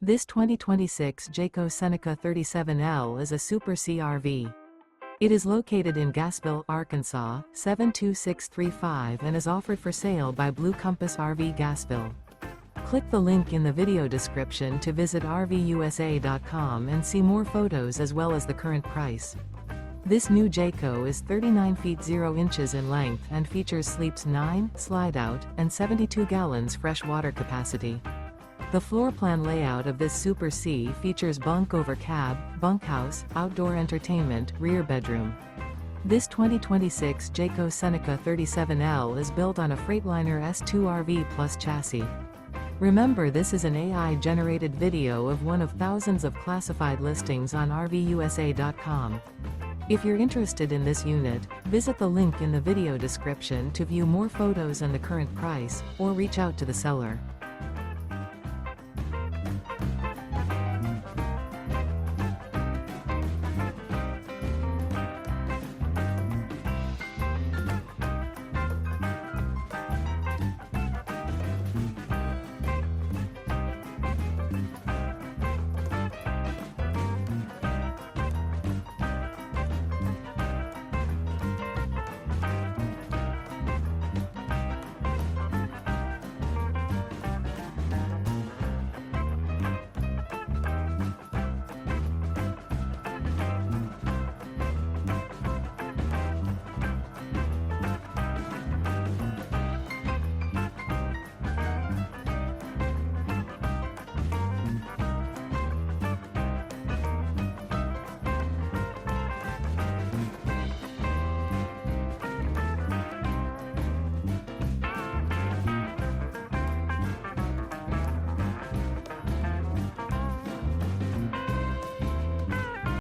This 2026 Jayco Seneca 37L is a Super CRV. It is located in Gassville, Arkansas, 72635 and is offered for sale by Blue Compass RV Gassville. Click the link in the video description to visit RVUSA.com and see more photos as well as the current price. This new Jayco is 39 feet 0 inches in length and features sleeps 9, Slideout, and 72 gallons fresh water capacity. The floor plan layout of this Super C features Bunk Over Cab, Bunkhouse, outdoor entertainment, rear bedroom. This 2026 Jayco Seneca 37L is built on a Freightliner S2RV Plus chassis. Remember, this is an AI-generated video of one of thousands of classified listings on RVUSA.com. If you're interested in this unit, visit the link in the video description to view more photos and the current price, or reach out to the seller.